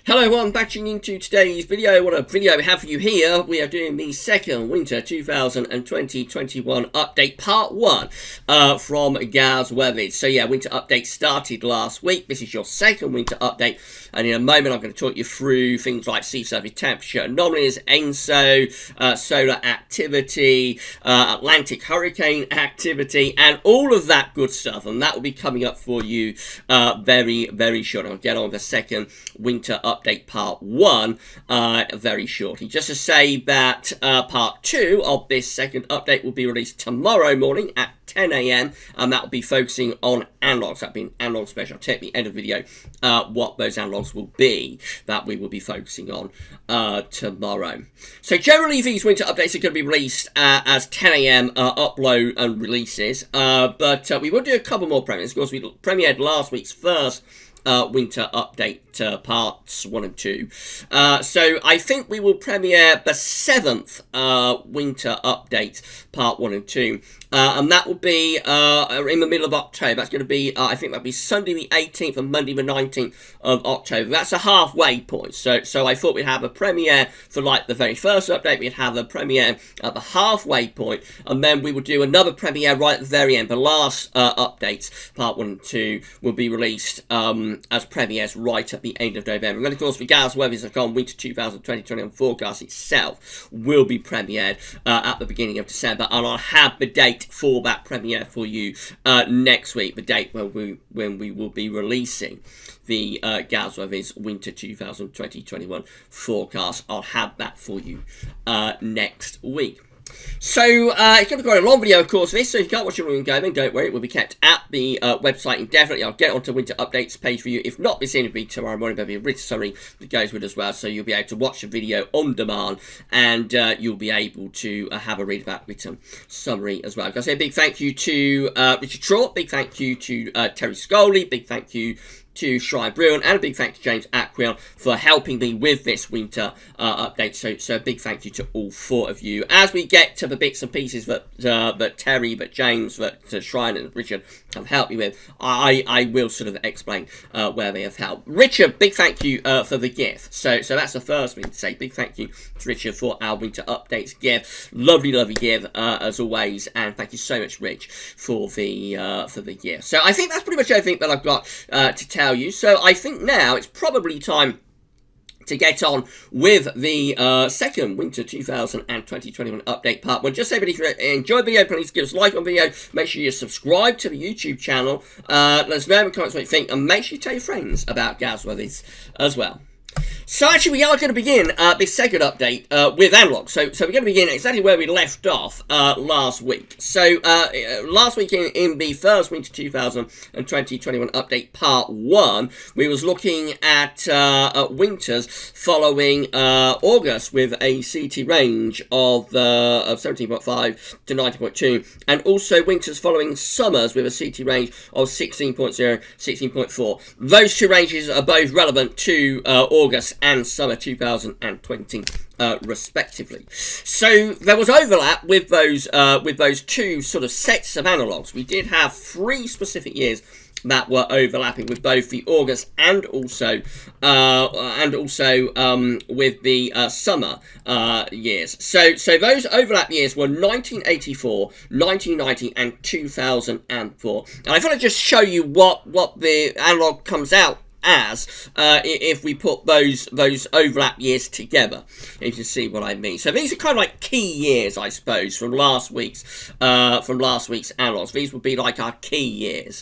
Hello everyone, batching into today's video. What a video we have for you here. We are doing the second winter 2020-21 update part 1 from GavsWeatherVids. So yeah, winter update started last week. This is your second winter update, and in a moment I'm going to talk you through things like sea surface temperature anomalies, ENSO, solar activity, Atlantic hurricane activity, and all of that good stuff, and that will be coming up for you very shortly. I'll get on with the second winter update part 1 very shortly. Just to say that part 2 of this second update will be released tomorrow morning at 10 AM, and that will be focusing on analogues. That'll be an analog special. I'll take the end of the video what those analogues will be that we will be focusing on tomorrow. So generally these winter updates are going to be released as 10 AM upload and releases, but we will do a couple more premieres. Of course, we premiered last week's first winter update parts 1 and 2. So I think we will premiere the 7th winter update part 1 and 2. And that will be in the middle of October. That's going to be, I think that'll be Sunday the 18th and Monday the 19th of October. That's a halfway point. So I thought we'd have a premiere for like the very first update. We'd have a premiere at the halfway point, and then we will do another premiere right at the very end. The last updates, part 1 and 2, will be released as premieres right at the end of November. And then, of course, the GavsWeatherVids winter 2020-21 forecast itself will be premiered at the beginning of December, and I'll have the date for that premiere for you next week, the date when we will be releasing the GavsWeatherVids winter 2020-21 forecast. I'll have that for you next week. So it's going to be quite a long video, of course, this, so if you can't watch it when going, don't worry, it will be kept at the website indefinitely. I'll get onto winter updates page for you. If not, this will be tomorrow morning. There'll be a written summary that goes with it as well, so you'll be able to watch the video on demand, and you'll be able to have a read of that written summary as well. I've got to say a big thank you to Richard Trott, big thank you to Terry Scully, big thank you to Shrine Bruin, and a big thank you to James Atquill for helping me with this winter update. So a big thank you to all 4 of you. As we get to the bits and pieces that Terry, that James, that Shrine and Richard have helped me with, I will sort of explain where they have helped. Richard, big thank you for the gift. So that's the first thing to say. Big thank you to Richard for our winter updates gift. Lovely gift as always, and thank you so much, Rich, for the gift. So I think that's pretty much everything that I've got to tell you. So I think now it's probably time to get on with the second winter 2020-21 update part 1. Just say, but if you enjoyed the video, please give us a like on the video. Make sure you subscribe to the YouTube channel. Let us know in the comments what you think, and make sure you tell your friends about GavsWeatherVids as well. So actually we are going to begin this second update with analog. So we're going to begin exactly where we left off last week. So last week in the first winter 2020-21 update part 1, we was looking at winters following August with a CT range of 17.5 to 19.2, and also winters following summers with a CT range of 16.0, 16.4. Those 2 ranges are both relevant to August and summer 2020 respectively. So there was overlap with those 2 sort of sets of analogues. We did have 3 specific years that were overlapping with both the August and also with the summer years. So those overlap years were 1984, 1990, and 2004. And I thought I'd just show you what the analog comes out as if we put those overlap years together. You can see what I mean. So these are kind of like key years, I suppose, from last week's analogues. These would be like our key years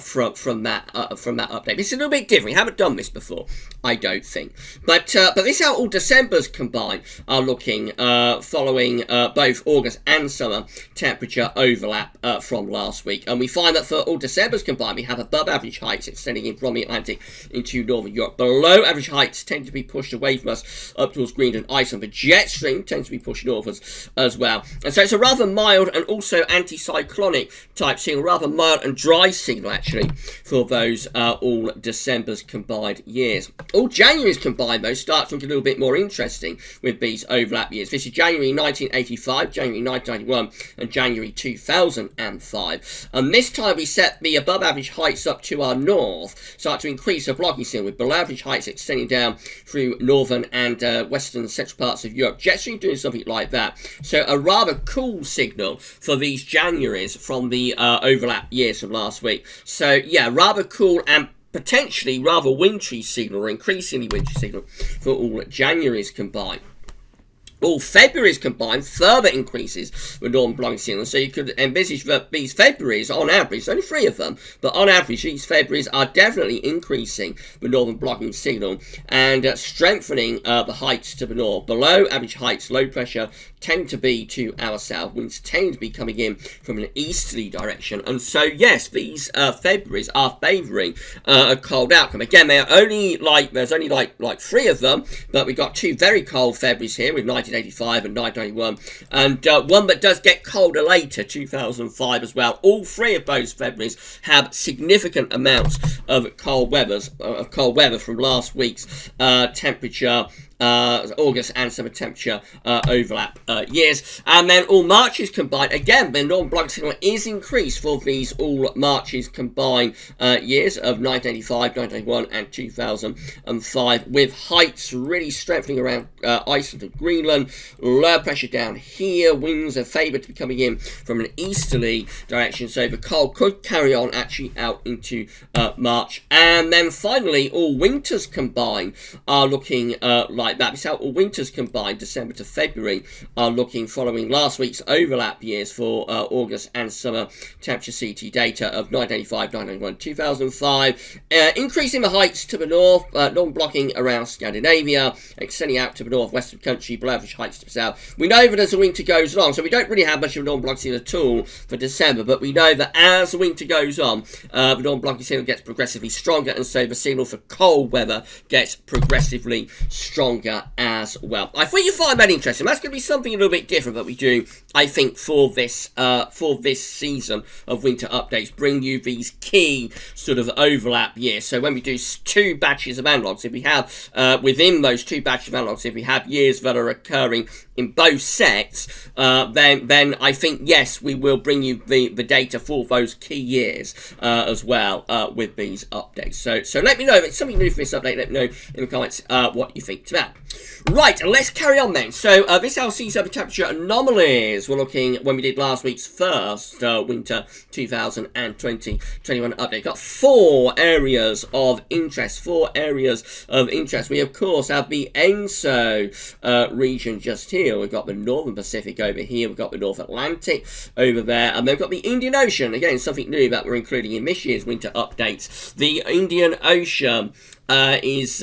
from that update. This is a little bit different. We haven't done this before, I don't think. But this is how all December's combined are looking following both August and summer temperature overlap from last week. And we find that for all December's combined, we have above average heights extending in from the Atlantic into northern Europe. Below average heights tend to be pushed away from us up towards Greenland and Iceland. The jet stream tends to be pushed northwards as well. And so it's a rather mild and also anticyclonic type signal, rather mild and dry signal actually for those all December's combined years. All January's combined though starts to look a little bit more interesting with these overlap years. This is January 1985, January 1991 and January 2005. And this time we set the above average heights up to our north, start to increase increase of blocking signal with below average heights extending down through northern and western central parts of Europe. Jet stream doing something like that. So a rather cool signal for these Januaries from the overlap years from last week. So yeah, rather cool and potentially rather wintry signal, or increasingly wintry signal for all Januaries combined. All Februaries combined further increases with northern blocking signal, so you could envisage that these Februaries, on average, only 3 of them, but on average these Februaries are definitely increasing the northern blocking signal and strengthening the heights to the north. Below average heights, low pressure tend to be to our south, winds tend to be coming in from an easterly direction, and so yes, these Februaries are favouring a cold outcome. Again, there's only like 3 of them, but we've got 2 very cold Februaries here with 1985 and 1991, and one that does get colder later, 2005 as well. All 3 of those Februaries have significant amounts of cold weather from last week's temperature. August and summer temperature overlap years, and then all Marches combined. Again, the northern blocking signal is increased for these all Marches combined years of 1985, 1991, and 2005, with heights really strengthening around Iceland and Greenland. Low pressure down here. Winds are favoured to be coming in from an easterly direction, so the cold could carry on actually out into March. And then finally, all winters combined are looking like that. This is how all winters combined, December to February, are looking following last week's overlap years for August and summer temperature CT data of 1985, 1991, 2005. Increasing the heights to the north, northern blocking around Scandinavia, extending out to the northwest of the country, below average heights to the south. We know that as the winter goes along, so we don't really have much of a northern blocking signal at all for December, but we know that as the winter goes on, the northern blocking signal gets progressively stronger, and so the signal for cold weather gets progressively stronger as well. I thought you'd find that interesting. That's going to be something a little bit different that we do, I think, for this season of winter updates. Bring you these key sort of overlap years. So when we do 2 batches of analogues, if we have within those 2 batches of analogues, if we have years that are occurring in both sets, then I think yes, we will bring you the data for those key years as well with these updates. So let me know if it's something new for this update. Let me know in the comments what you think to that. Right, let's carry on then. So this is our sea surface temperature anomalies. We're looking when we did last week's first winter 2020-21 update. Got 4 areas of interest. 4 areas of interest. We of course have the ENSO region just here. We've got the Northern Pacific over here. We've got the North Atlantic over there, and then we've got the Indian Ocean. Again, something new that we're including in this year's winter updates. The Indian Ocean is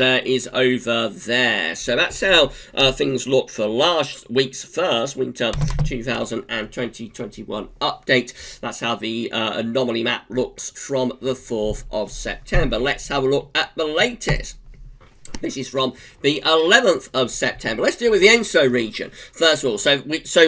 over there. So that's how things look for last week's first winter 2020-21 update. That's how the anomaly map looks from the 4th of September. Let's have a look at the latest. This is from the 11th of September. Let's deal with the ENSO region first of all. So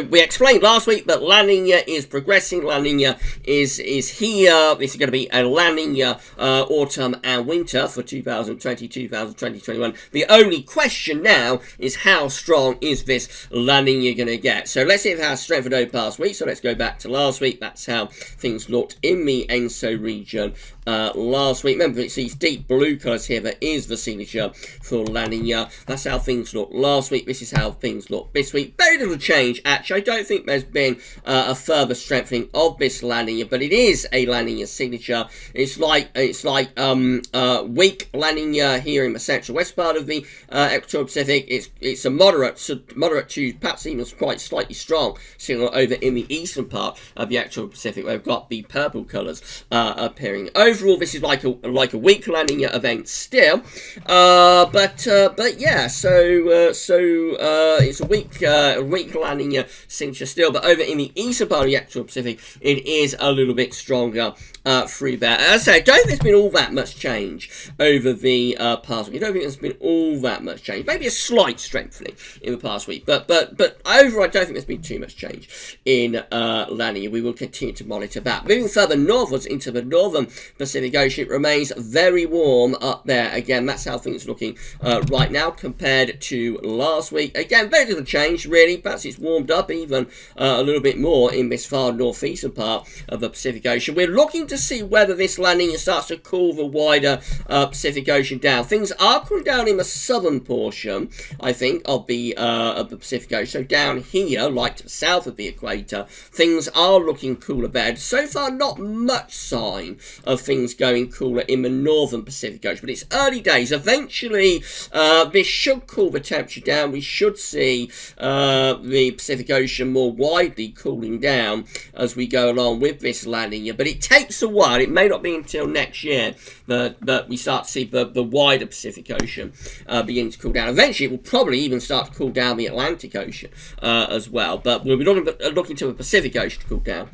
we explained last week that La Nina is progressing. La Nina is here. This is going to be a La Nina autumn and winter for 2020-21. The only question now is how strong is this La Nina going to get? So let's see if it has strengthened over past week. So let's go back to last week. That's how things looked in the ENSO region last week. Remember, it's these deep blue colours here that is the signature for La Nina. That's how things look last week. This is how things look this week. Very little change, actually. I don't think there's been a further strengthening of this La Nina, but it is a La Nina signature. It's like weak La Nina here in the central west part of the equatorial Pacific. It's a moderate to perhaps even quite slightly strong signal over in the eastern part of the equatorial Pacific, where we've got the purple colours appearing. Overall, this is like a weak La Nina event still. But yeah, so it's a weak La Nina signature still, but over in the eastern part of the equatorial Pacific, it is a little bit stronger through there. As I say, I don't think there's been all that much change over the past week. I don't think there's been all that much change. Maybe a slight strengthening in the past week, but overall, I don't think there's been too much change in La Nina. We will continue to monitor that. Moving further northwards into the northern Pacific Ocean, it remains very warm up there. Again, that's how things are looking right now compared to last week. Again, very little change really. Perhaps it's warmed up even a little bit more in this far northeastern part of the Pacific Ocean. We're looking to see whether this La Nina starts to cool the wider Pacific Ocean down. Things are cooling down in the southern portion, I think, of the Pacific Ocean. So down here, like to the south of the equator, things are looking cooler bed. So far, not much sign of things going cooler in the northern Pacific Ocean, but it's early days. Eventually, this should cool the temperature down. We should see the Pacific Ocean more widely cooling down as we go along with this La Nina, but it takes a while. It may not be until next year that we start to see the wider Pacific Ocean begin to cool down. Eventually, it will probably even start to cool down the Atlantic Ocean as well, but we'll be looking to the Pacific Ocean to cool down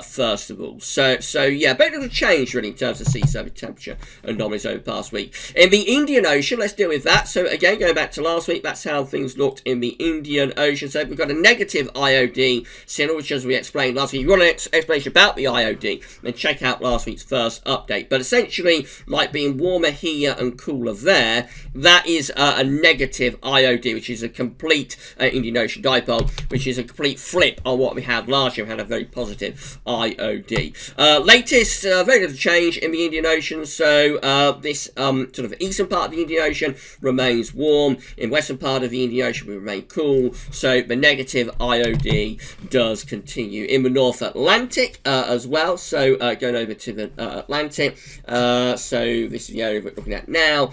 first of all. So yeah, very little change really in terms of sea surface temperature anomalies over the past week. In the Indian Ocean, let's deal with that. So again, going back to last week, that's how things looked in the Indian Ocean. So we've got a negative IOD signal, which, as we explained last week, if you want an explanation about the IOD, then check out last week's first update. But essentially, like being warmer here and cooler there, that is a negative IOD, which is a complete Indian Ocean dipole, which is a complete flip on what we had last year. We had a very positive IOD. Latest, very little change in the Indian Ocean. So this sort of eastern part of the Indian Ocean remains warm. In western part of the Indian Ocean, we remain cool. So the negative IOD does continue in the North Atlantic as well. So going over to the Atlantic. So this is the area we're looking at now.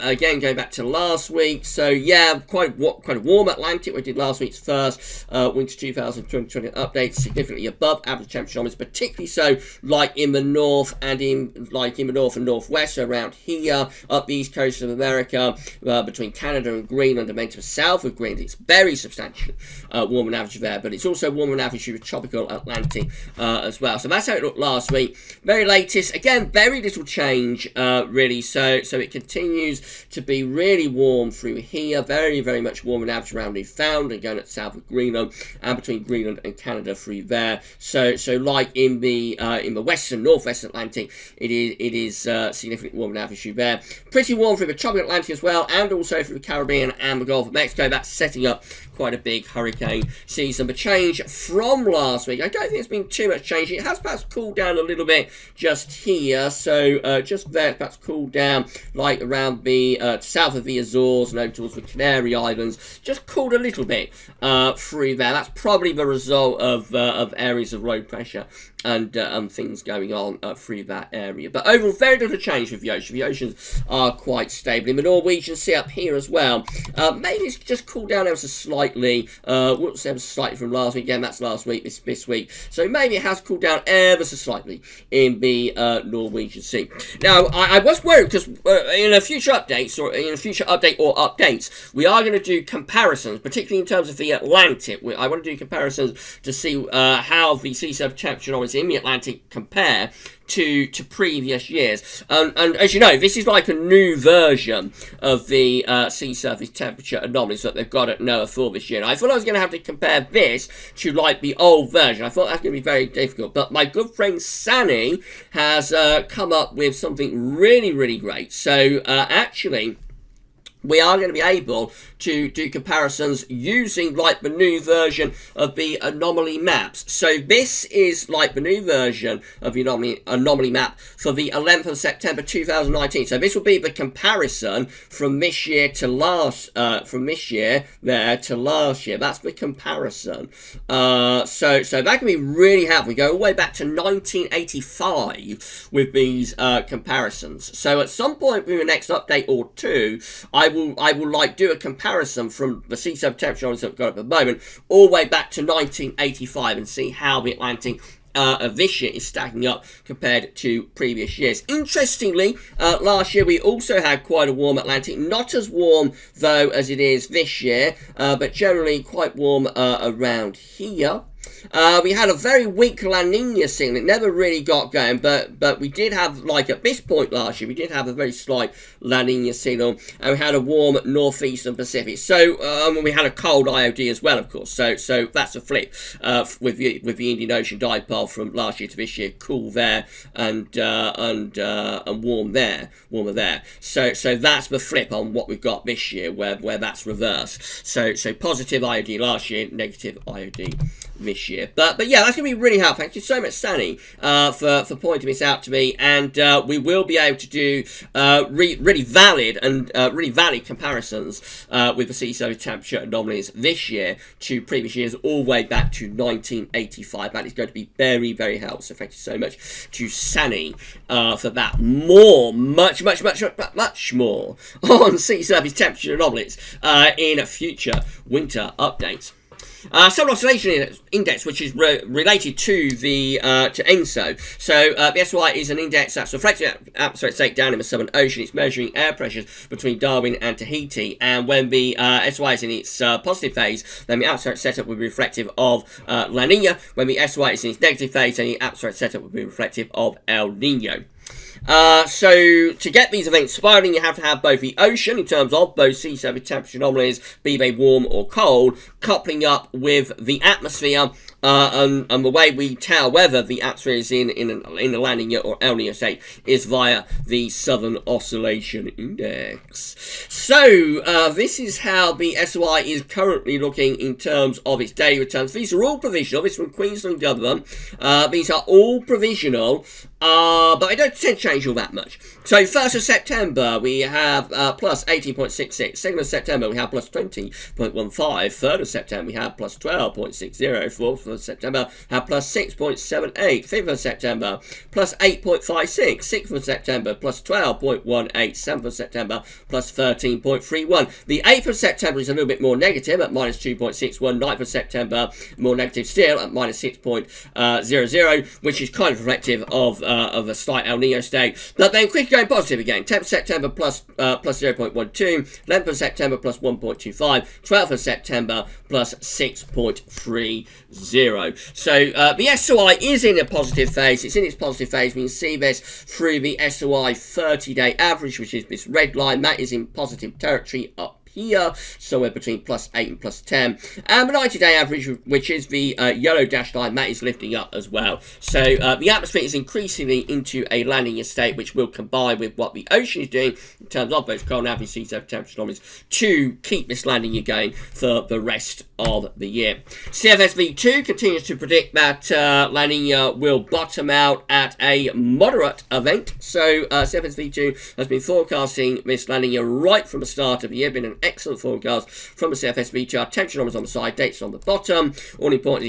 Again, going back to last week. So yeah, quite a warm Atlantic. We did last week's first winter 2020 update, significantly above average temperature, particularly so like in the north and in the north and northwest, so around here up the east coast of America, between Canada and Greenland, and then to the south of Greenland. It's very substantial warmer than average there, but it's also warmer than average through the tropical Atlantic as well. So that's how it looked last week. Very latest, again, very little change really. So it continues to be really warm through here, very, very much warmer than average around Newfoundland and going at the south of Greenland and between Greenland and Canada through there. So like in the western, northwest Atlantic, it is significantly warmer than average through there. Pretty warm through the tropical Atlantic as well, and also through the Caribbean and the Gulf of Mexico. That's setting up quite a big hurricane season. But change from last week, I don't think there's been too much change. It has perhaps cooled down a little bit just here. So just there, perhaps cooled down like around the south of the Azores and over towards the Canary Islands. Just cooled a little bit through there. That's probably the result of areas of low pressure and things going on through that area. But overall, very little change with the ocean. The oceans are quite stable. In the Norwegian Sea up here as well, maybe it's just cooled down ever so slightly. Ever so slightly from last week. Again, that's last week, this week. So maybe it has cooled down ever so slightly in the Norwegian Sea. Now, I was worried because in a future update or updates, we are going to do comparisons, particularly in terms of the Atlantic. I want to do comparisons to see how the sea surface temperature in the Atlantic compare to previous years. And as you know, this is like a new version of the sea surface temperature anomalies that they've got at NOAA for this year. And I thought I was going to have to compare this to like the old version. I thought that's going to be very difficult. But my good friend Sani has come up with something really, really great. So actually, we are going to be able to do comparisons using like the new version of the anomaly maps. So this is like the new version of the anomaly map for the 11th of September 2019. So this will be the comparison from this year to last, from this year there to last year. That's the comparison. So that can be really helpful. We go all the way back to 1985 with these comparisons. So at some point in the next update or two, I will like do a comparison from the sea surface temperature that we've got at the moment all the way back to 1985 and see how the Atlantic of this year is stacking up compared to previous years. Interestingly, last year we also had quite a warm Atlantic, not as warm though as it is this year, but generally quite warm around here. We had a very weak La Nina signal. It never really got going, but we did have, like at this point last year, we did have a very slight La Nina signal, and we had a warm northeastern Pacific. So we had a cold IOD as well, of course. So that's a flip with the Indian Ocean dipole from last year to this year. Cool there and warm there, warmer there. So that's the flip on what we've got this year, where that's reversed. So positive IOD last year, negative IOD this year. But yeah, that's going to be really helpful. Thank you so much, Stanley, for pointing this out to me. And we will be able to do really valid comparisons with the sea surface temperature anomalies this year to previous years, all the way back to 1985. That is going to be very, very helpful. So thank you so much to Sani for that. Much more on sea surface temperature anomalies in future winter updates. Solar Oscillation Index, which is related to the to ENSO. So the SOI is an index that's reflecting atmospheric state down in the Southern Ocean. It's measuring air pressures between Darwin and Tahiti. And when the SOI is in its positive phase, then the atmospheric setup will be reflective of La Nina. When the SOI is in its negative phase, then the atmospheric setup will be reflective of El Nino. So to get these events spiraling, you have to have both the ocean, in terms of both sea surface temperature anomalies, be they warm or cold, coupling up with the atmosphere, and the way we tell whether the atmosphere is in a La Nina or El Nino state is via the Southern Oscillation Index. So this is how the SOI is currently looking in terms of its daily returns. These are all provisional. This is from Queensland Government. These are all provisional. But I don't tend to change all that much. So 1st of September we have plus 18.66. 2nd of September we have plus 20.15. 3rd of September we have plus 12.60. 4th of September we have plus 6.78. 5th of September plus 8.56. 6th of September plus 12.18. 7th of September plus 13.31. The 8th of September is a little bit more negative at minus 2.61. 9th of September more negative still at minus 6.00, which is kind of reflective of a slight El Nino state, but then quickly going positive again. 10th of September plus 0.12, 11th of September plus 1.25, 12th of September plus 6.30. So the SOI is in a positive phase. It's in its positive phase. We can see this through the SOI 30-day average, which is this red line. That is in positive territory up here, somewhere between plus 8 and plus 10, and the 90-day average, which is the yellow dashed line, that is lifting up as well. So the atmosphere is increasingly into a La Nina state, which will combine with what the ocean is doing in terms of both cold and average sea surface temperature anomalies to keep this La Nina going for the rest of the year. CFSV2 continues to predict that La Nina will bottom out at a moderate event. So CFSV2 has been forecasting this La Nina right from the start of the year. Been an excellent forecast from the CFSV2. Our temperature numbers on the side, dates on the bottom. All important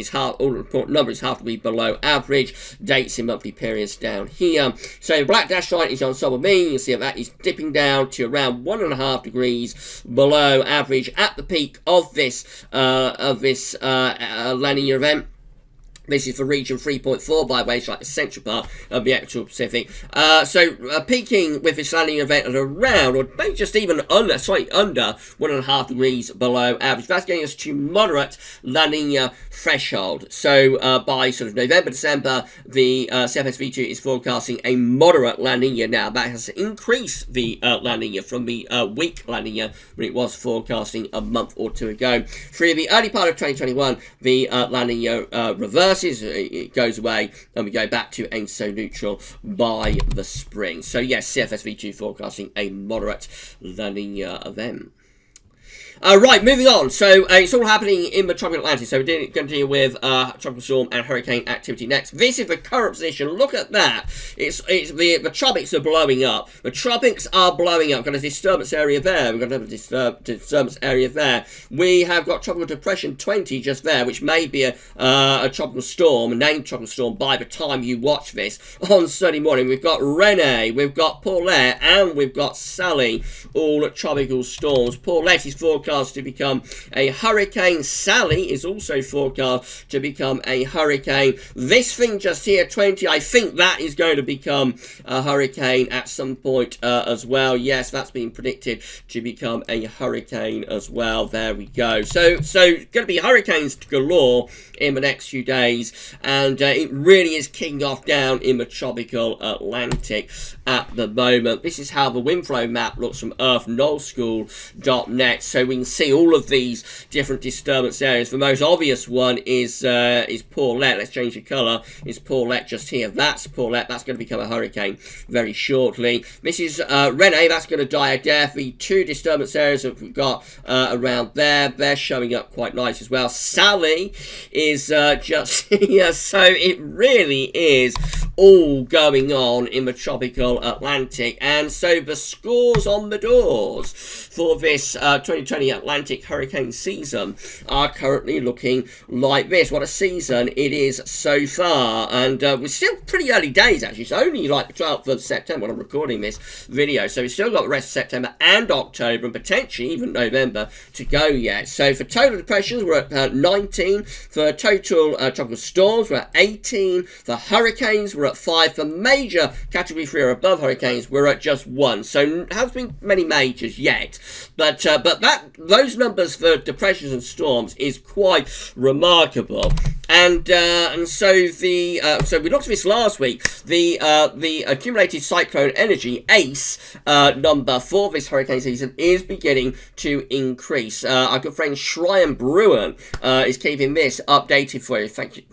numbers have to be below average. Dates in monthly periods down here. So the black dash line is on summer mean. You can see that is dipping down to around 1.5 degrees below average at the peak of this La Nina event. This is for region 3.4, by the way, it's like the central part of the actual Pacific. Peaking with this La Nina event at around, or maybe just even under 1.5 degrees below average. That's getting us to moderate La Nina threshold. So by sort of November, December, the CFSV2 is forecasting a moderate La Nina now. That has increased the La Nina from the weak La Nina when it was forecasting a month or two ago. Through the early part of 2021, the La Nina reverses, it goes away, and we go back to ENSO neutral by the spring. So yes, CFSV2 forecasting a moderate La Nina event. Right, moving on. So it's all happening in the tropical Atlantic. So we're going to deal with tropical storm and hurricane activity next. This is the current position. Look at that. It's the tropics are blowing up. The tropics are blowing up. We've got a disturbance area there. We've got a disturbance area there. We have got tropical depression 20 just there, which may be a tropical storm, a named tropical storm by the time you watch this on Sunday morning. We've got Rene, we've got Paulette, and we've got Sally, all tropical storms. Paulette is forecast forecast to become a hurricane. Sally is also forecast to become a hurricane. This thing just here, 20, I think that is going to become a hurricane at some point as well. Yes, that's been predicted to become a hurricane as well. There we go. So going to be hurricanes galore in the next few days, and it really is kicking off down in the tropical Atlantic at the moment. This is how the wind flow map looks from earthnullschool.net, so we can see all of these different disturbance areas. The most obvious one is Paulette. Let's change the colour. It's Paulette just here. That's Paulette. That's going to become a hurricane very shortly. This is Rene. That's going to die a death. The two disturbance areas that we've got around there, they're showing up quite nice as well. Sally is just here, so it really is all going on in the tropical Atlantic. And so the scores on the doors for this 2020 Atlantic hurricane season are currently looking like this. What a season it is so far, and we're still pretty early days actually. It's only like the 12th of September when I'm recording this video, so we've still got the rest of September and October and potentially even November to go yet. So for total depressions we're at 19, for total tropical storms we're at 18, for hurricanes we're at 5, for major category 3 or above hurricanes we're at just 1. So there haven't been many majors yet, but those numbers for depressions and storms is quite remarkable. And so we looked at this last week. The accumulated cyclone energy ACE number for this hurricane season is beginning to increase. Our good friend Shryan Bruin is keeping this updated for you. Thank you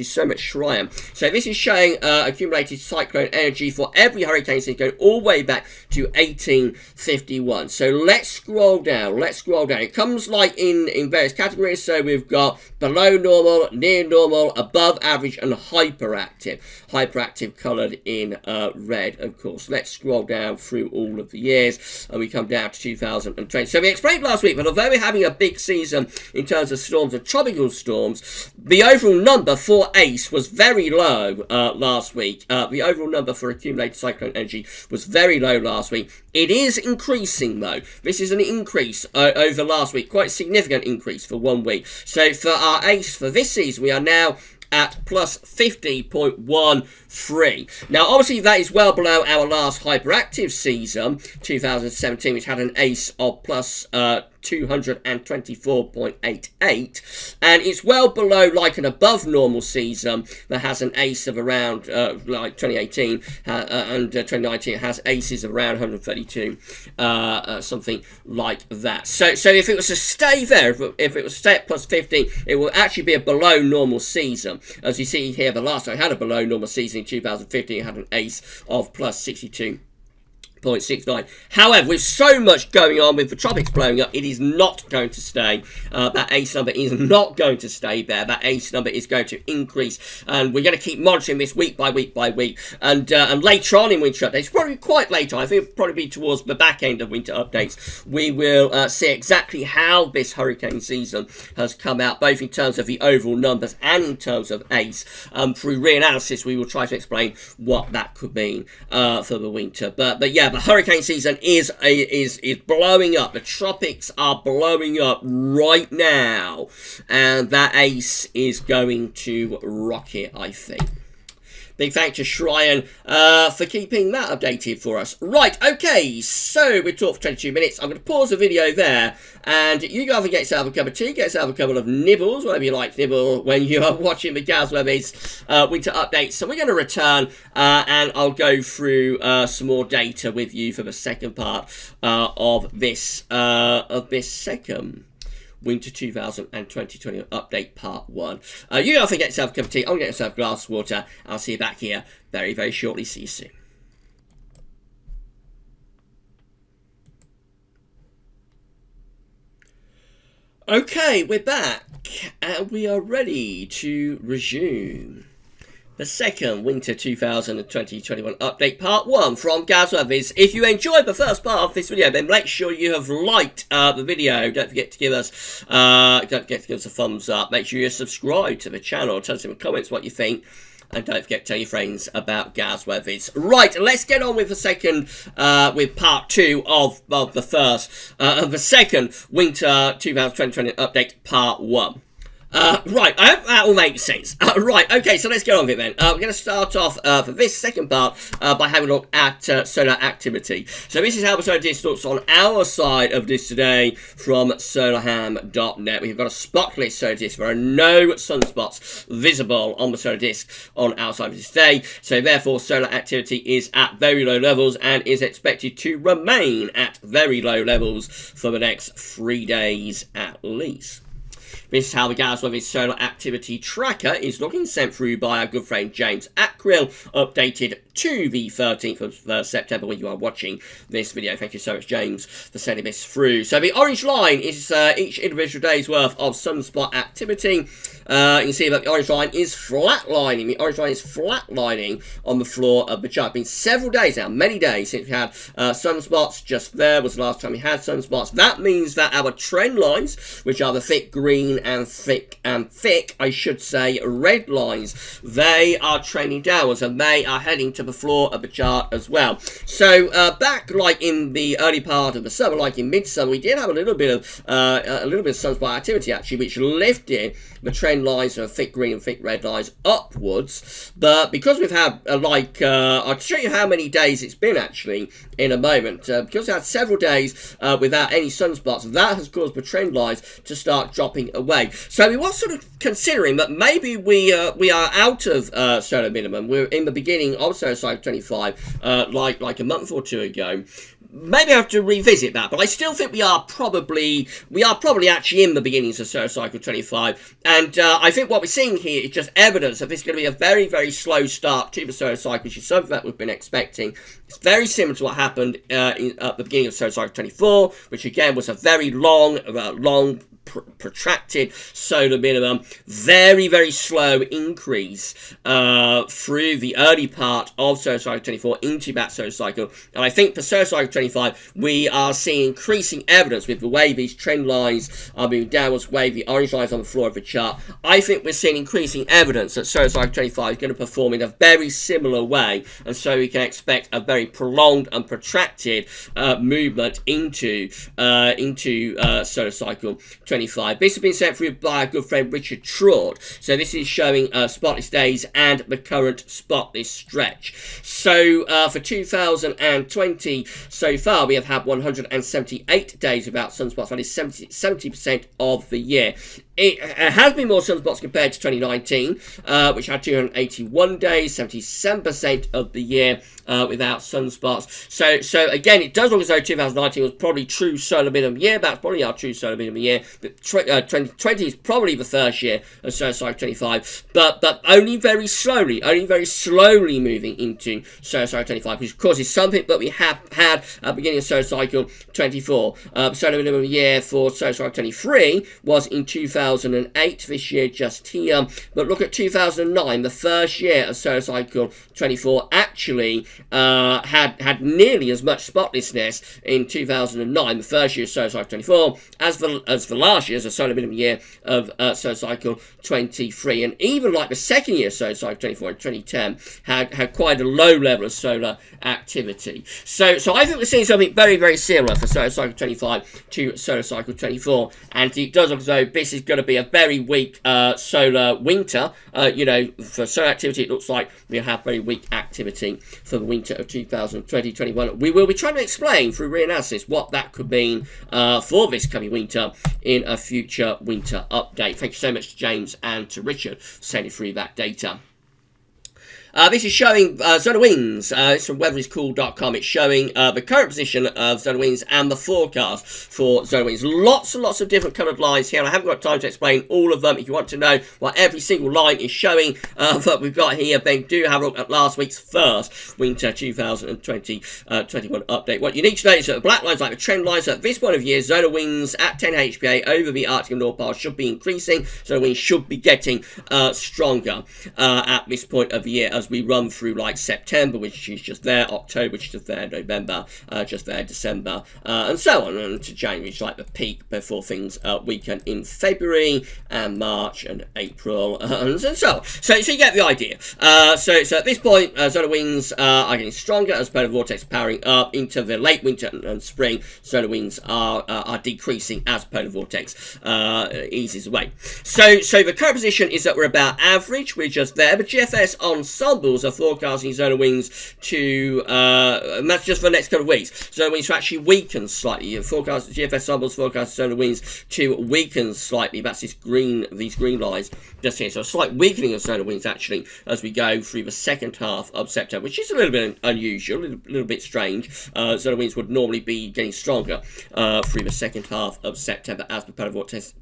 so much, Shryan. So this is showing accumulated cyclone energy for every hurricane season going all the way back to 1851. So let's scroll down. It comes like in various categories. So we've got below normal, near normal, above average, and hyperactive. Hyperactive coloured in red, of course. Let's scroll down through all of the years, and we come down to 2020. So we explained last week that although we're having a big season in terms of storms and tropical storms, the overall number for ACE was very low last week. The overall number for accumulated cyclone energy was very low last week. It is increasing though. This is an increase over last week, quite a significant increase for 1 week. So for our ACE for this season, we are now at plus 50.13. Now, obviously, that is well below our last hyperactive season, 2017, which had an ACE of plus 224.88, and it's well below like an above normal season that has an ACE of around like 2018 and 2019 has ACEs of around 132, something like that. So if it was to stay there, if it was to stay at plus 50, it will actually be a below normal season. As you see here, the last time I had a below normal season in 2015, it had an ACE of plus 62.69. However, with so much going on with the tropics blowing up, it is not going to stay. That ACE number is not going to stay there. That ACE number is going to increase, and we're going to keep monitoring this week by week by week. And later on in winter updates, probably quite later, I think it'll probably be towards the back end of winter updates, we will see exactly how this hurricane season has come out, both in terms of the overall numbers and in terms of ACE. Through reanalysis, we will try to explain what that could mean for the winter. But yeah, the hurricane season is blowing up. The tropics are blowing up right now, and that ACE is going to rocket, I think. Big thanks to Shryan for keeping that updated for us. Right, okay, so we talked for 22 minutes. I'm going to pause the video there, and you go and get yourself a cup of tea, get yourself a couple of nibbles, whatever you like to nibble when you are watching the GavsWeatherVids Winter updates. So we're going to return, and I'll go through some more data with you for the second part of this second Winter 2020 update part 1. You don't forget yourself a cup of tea. I'm going to get yourself a glass of water. I'll see you back here very, very shortly. See you soon. Okay, we're back, and we are ready to resume the second Winter 2020-21 update part 1 from GavsWeatherVids. If you enjoyed the first part of this video, then make sure you have liked the video. Don't forget to give us a thumbs up. Make sure you subscribe to the channel. Tell us in the comments what you think. and don't forget to tell your friends about GavsWeatherVids. Right, let's get on with the second, with part 2 of the second Winter 2020 update, part 1. Right, I hope that all makes sense. Right, okay, so let's get on with it then. We're going to start off for this second part by having a look at solar activity. So this is how the solar disk looks on our side of this today from solarham.net. We've got a spotless solar disk. There are no sunspots visible on the solar disk on our side of this today. So therefore, solar activity is at very low levels and is expected to remain at very low levels for the next 3 days at least. This is how the GavsWeatherVids Solar Activity Tracker is looking, sent through by our good friend James Ackrill, updated to the 13th of September when you are watching this video. Thank you so much, James, for sending this through. So the orange line is each individual day's worth of sunspot activity. You can see that the orange line is flatlining. The orange line is flatlining on the floor of the chart. It's been several days now, many days since we had sunspots. Just there was the last time we had sunspots. That means that our trend lines, which are the thick green and thick, I should say, red lines, they are trending downwards and they are heading to the floor of the chart as well. So back like in the early part of the summer, like in midsummer, we did have a little bit of sunspot activity actually, which lifted the trend lines of thick green and thick red lines upwards. But because we've had I'll show you how many days it's been actually in a moment. Because we had several days without any sunspots, that has caused the trend lines to start dropping away. So we were sort of considering that maybe we are out of solar minimum. We're in the beginning of solar cycle 25, like a month or two ago. Maybe I have to revisit that, but I still think we are probably actually in the beginnings of solar cycle 25, and I think what we're seeing here is just evidence that this is going to be a very, very slow start to the solar cycle, which is something that we've been expecting. It's very similar to what happened at the beginning of solar cycle 24, which again was a very long protracted solar minimum, very, very slow increase through the early part of solar cycle 24 into that solar cycle. And I think for solar cycle 25, we are seeing increasing evidence with the way these trend lines are moving downwards, the way the orange lines on the floor of the chart. I think we're seeing increasing evidence that solar cycle 25 is going to perform in a very similar way, and so we can expect a very prolonged and protracted movement into solar cycle 25. This has been sent through by our good friend Richard Trott. So this is showing spotless days and the current spotless stretch. So for 2020 so far, we have had 178 days without sunspots. That is 70% of the year. It has been more sunspots compared to 2019, which had 281 days, 77% of the year without sunspots. So again, it does look as though 2019 was probably true solar minimum year. That's probably our true solar minimum year. But 2020 is probably the first year of solar cycle 25, but only very slowly moving into solar cycle 25, which of course is something that we have had at the beginning of solar cycle 24. Solar minimum year for solar cycle 23 was in 2008, this year just here. But look at 2009, the first year of solar cycle 24 actually had nearly as much spotlessness in 2009, the first year of solar cycle 24, as the last year, as a solar minimum year of solar cycle 23. And even like the second year of solar cycle 24 in 2010 had quite a low level of solar activity. So I think we're seeing something very, very similar for solar cycle 25 to solar cycle 24, and it does look as though this is going to be a very weak solar winter. For solar activity, it looks like we'll have very weak activity for the winter of 2020-21. We will be trying to explain through reanalysis what that could mean for this coming winter in a future winter update. Thank you so much to James and to Richard for sending through that data. This is showing solar winds. It's from weatheriscool.com. It's showing the current position of solar winds and the forecast for solar winds. Lots and lots of different coloured lines here, and I haven't got time to explain all of them. If you want to know what every single line is showing that we've got here, then do have a look at last week's first Winter 2020-21 update. What you need to know is that the black lines, like the trend lines, at this point of year, solar winds at 10 HPA over the Arctic and North Poles should be increasing. Solar winds should be getting stronger at this point of the year as as we run through like September, which is just there, October, which is just there, November, just there, December, and so on, and to January, which is like the peak before things weaken in February and March and April, and so on. So you get the idea. So at this point, solar winds are getting stronger as polar vortex powering up into the late winter and spring. Solar winds are decreasing as polar vortex eases away. So the current position is that we're about average. We're just there. But GFS ensembles are forecasting solar winds to, and that's just for the next couple of weeks. Solar winds to actually weaken slightly. GFS ensembles forecast solar winds to weaken slightly. That's these green lines just here. So a slight weakening of solar winds actually as we go through the second half of September, which is a little bit unusual, a little bit strange. Solar winds would normally be getting stronger through the second half of September as the polar vortex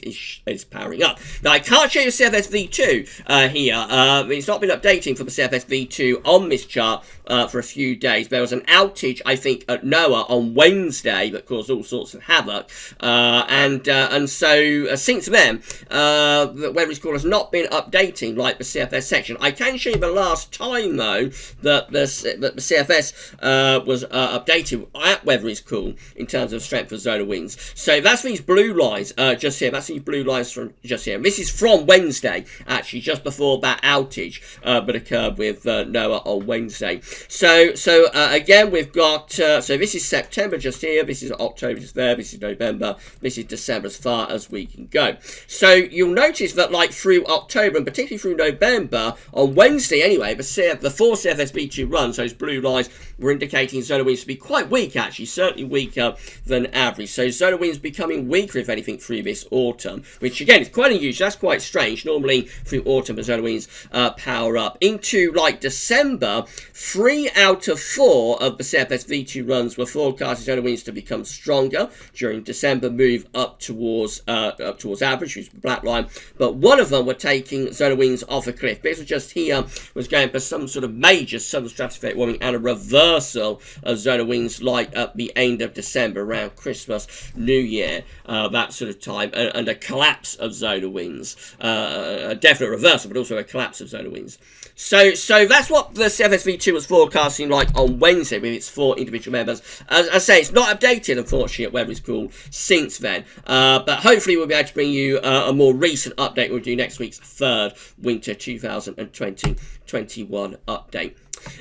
is powering up. Now I can't show you the CFS V2 here. It's not been updating for the CFS V2 on this chart for a few days. There was an outage, I think, at NOAA on Wednesday that caused all sorts of havoc, and so since then, the weather call has not been updating like the CFS section. I can show you the last time though that the CFS was updated at Weather is Cool in terms of strength of solar winds. So that's these blue lines just here. That's these blue lines from just here. And this is from Wednesday, actually, just before that outage that occurred with NOAA on Wednesday. So again, we've got so this is September just here. This is October just there. This is November. This is December as far as we can go. So you'll notice that like through October and particularly through November, on Wednesday anyway, the 4 CFS V2 runs, those blue lines were indicating solar winds to be quite weak actually, certainly weaker than average. So solar winds becoming weaker, if anything, through this autumn, which again is quite unusual. That's quite strange. Normally through autumn the solar winds power up. Into like December, 3 out of 4 of the CFS V2 runs were forecasting solar winds to become stronger during December, move up towards average, which is the black line, but one of them were taking solar winds off a cliff. This was just here, was going for some sort of major southern stratospheric warming and a reversal of solar winds like at the end of December, around Christmas, New Year, that sort of time, and a collapse of solar winds, a definite reversal, but also a collapse of solar winds. So that's what the CFS V2 was forecasting like on Wednesday with its 4 individual members. As I say, it's not updated, unfortunately, at Weather is Cool since then. But hopefully we'll be able to bring you a more recent update. We'll do next week's 3rd Winter 2020-21 update.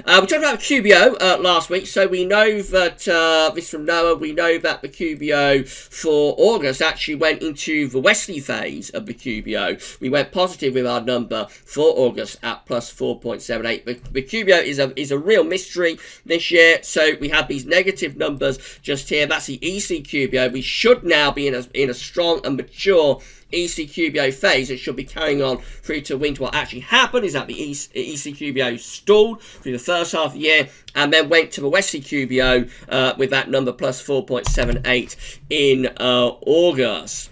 We talked about the QBO last week, so we know that, this from NOAA, we know that the QBO for August actually went into the westerly phase of the QBO. We went positive with our number for August at plus 4.78. The QBO is a real mystery this year, so we have these negative numbers just here. That's the easterly QBO. We should now be in a strong and mature easterly QBO phase. It should be carrying on through to winter. What actually happened is that the easterly QBO stalled through the first half of the year and then went to the westerly QBO with that number plus 4.78 in August.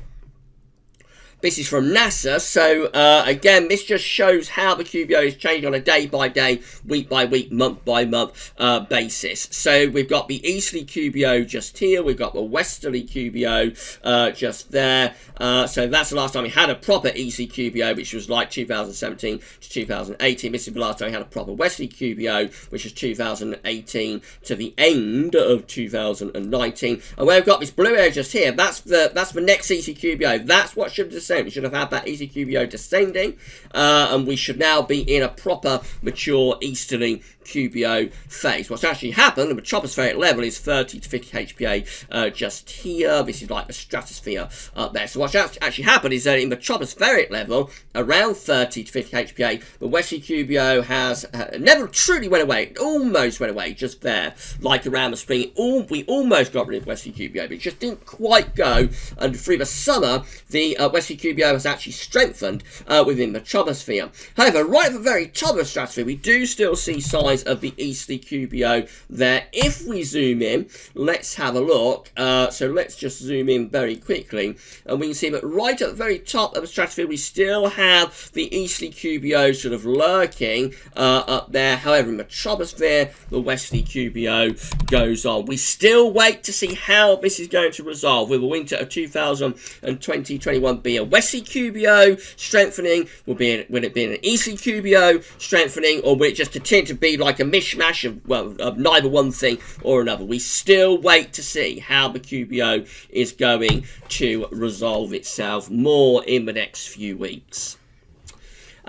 This is from NASA, so again, this just shows how the QBO is changing on a day-by-day, week-by-week, month-by-month basis. So we've got the easterly QBO just here, we've got the westerly QBO just there. So that's the last time we had a proper easterly QBO, which was like 2017 to 2018. This is the last time we had a proper westerly QBO, which was 2018 to the end of 2019. And where we've got this blue area just here, that's the next easterly QBO. That's what should descend. We should have had that easterly QBO descending, and we should now be in a proper, mature easterly QBO phase. What's actually happened, the tropospheric level is 30 to 50 HPA just here. This is like the stratosphere up there. So what's actually happened is that in the tropospheric level, around 30 to 50 HPA, the westerly QBO has never truly went away. It almost went away just there, like around the spring. We almost got rid of westerly QBO, but it just didn't quite go. And through the summer, the westerly QBO has actually strengthened within the troposphere. However, right at the very top of the stratosphere, we do still see signs size of the easterly QBO there. If we zoom in, let's have a look. So let's just zoom in very quickly, and we can see that right at the very top of the stratosphere, we still have the easterly QBO sort of lurking up there. However, in the troposphere, the westerly QBO goes on. We still wait to see how this is going to resolve. Will the winter of 2020-21 be a westerly QBO strengthening? Will it be an easterly QBO strengthening, or will it just continue to be like a mishmash of neither one thing or another? We still wait to see how the QBO is going to resolve itself more in the next few weeks.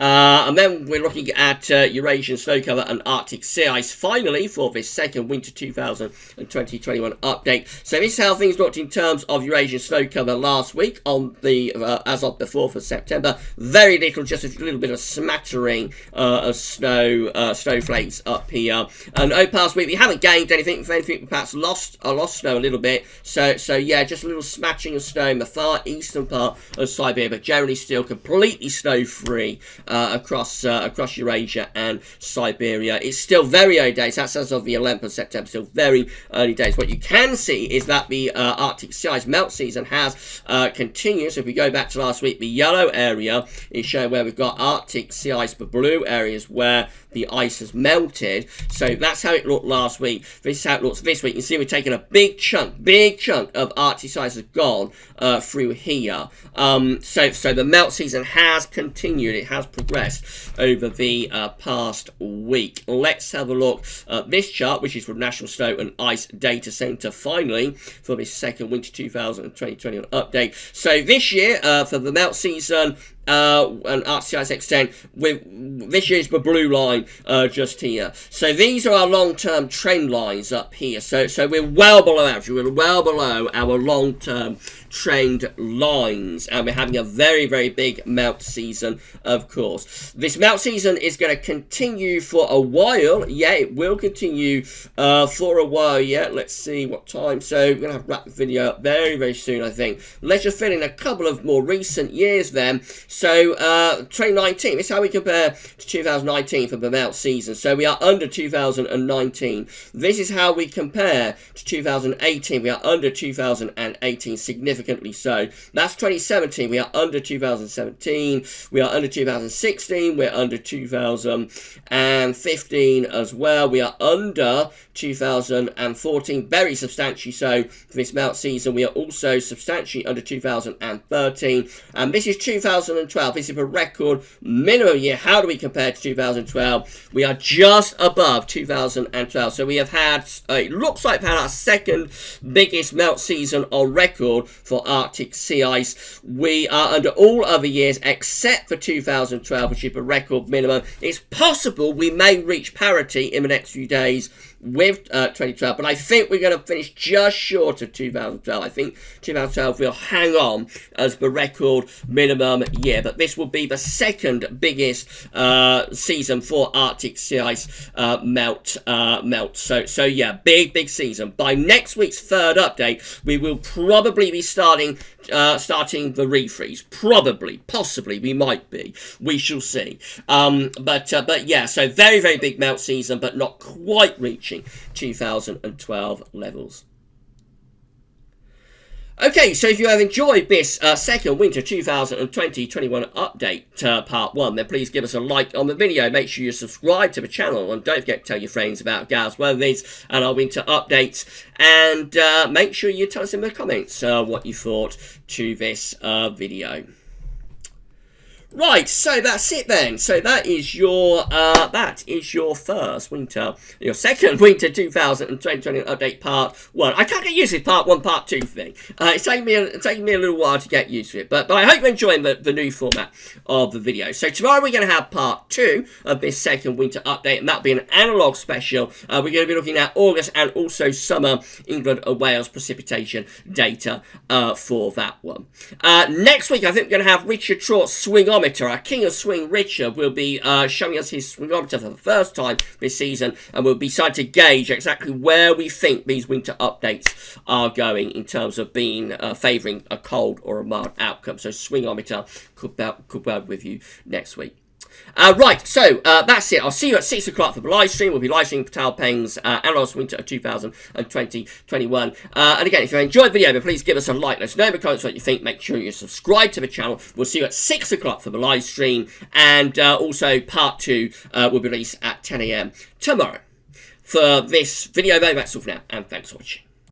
And then we're looking at Eurasian snow cover and Arctic sea ice finally for this second winter 2020-21 update. So this is how things looked in terms of Eurasian snow cover last week on the as of the 4th of September. Very little, just a little bit of smattering of snowflakes up here. And over past week we haven't gained anything. If anything, perhaps lost snow a little bit. So yeah, just a little smattering of snow in the far eastern part of Siberia, but generally still completely snow free across Eurasia and Siberia. It's still very early days. That's as of the 11th of September, still very early days. What you can see is that the Arctic sea ice melt season has continued. So if we go back to last week, the yellow area is showing where we've got Arctic sea ice, the blue areas where the ice has melted. So that's how it looked last week. This is how it looks this week. You can see we're taking a big chunk of Arctic sea ice has gone through here. So the melt season has continued. It has progressed over the past week. Let's have a look at this chart, which is from National Snow and Ice Data Center, finally, for this second winter 2020-21 update. So this year, for the melt season, and Arctic sea ice extent, with this year's the blue line just here. So these are our long-term trend lines up here. So we're well below average. We're well below our long-term trend lines, and we're having a very, very big melt season, of course. This melt season is going to continue for a while. Yeah, it will continue for a while. Yeah, let's see what time. So we're going to have to wrap the video up very, very soon, I think. Let's just fill in a couple of more recent years then. So 2019, this is how we compare to 2019 for the melt season. So we are under 2019. This is how we compare to 2018. We are under 2018, significantly so. That's 2017. We are under 2017. We are under 2016. We're under 2015 as well. We are under 2014, very substantially so for this melt season. We are also substantially under 2013, and this is 2012. This is a record minimum year. How do we compare to 2012? We are just above 2012, so we have had, it looks like we've had our second biggest melt season on record for Arctic sea ice. We are under all other years except for 2012, which is a record minimum. It's possible we may reach parity in the next few days with 2012, but I think we're going to finish just short of 2012. I think 2012 will hang on as the record minimum year, but this will be the second biggest season for Arctic sea ice melt. So yeah, big season. By next week's third update, we will probably be starting the refreeze. Probably, possibly, we might be. We shall see. But yeah, so very, very big melt season, but not quite reaching 2012 levels. Okay, so if you have enjoyed this second winter 2020-21 update part 1, then please give us a like on the video. Make sure you subscribe to the channel, and don't forget to tell your friends about GavsWeatherVids and our winter updates. And make sure you tell us in the comments what you thought to this video. Right, so that's it then. So that is your first winter, your second winter 2020 update part 1. I can't get used to this part 1, part 2 thing. It's taking me a little while to get used to it, but I hope you're enjoying the new format of the video. So tomorrow we're going to have part 2 of this second winter update, and that'll be an analog special. We're going to be looking at August and also summer England and Wales precipitation data for that one. Next week I think we're going to have Richard Traught's swingometer. Our king of swing, Richard, will be showing us his swingometer for the first time this season, and we'll be starting to gauge exactly where we think these winter updates are going in terms of being favouring a cold or a mild outcome. So swingometer could be with you next week. Right, so that's it. I'll see you at 6 o'clock for the live stream. We'll be live streaming Patel Peng's Analogues Winter of 2020-21. And again, if you enjoyed the video, then please give us a like. Let us know in the comments what you think. Make sure you subscribe to the channel. We'll see you at 6 o'clock for the live stream. And also part 2 will be released at 10 AM tomorrow. For this video, though, that's all for now. And thanks for watching.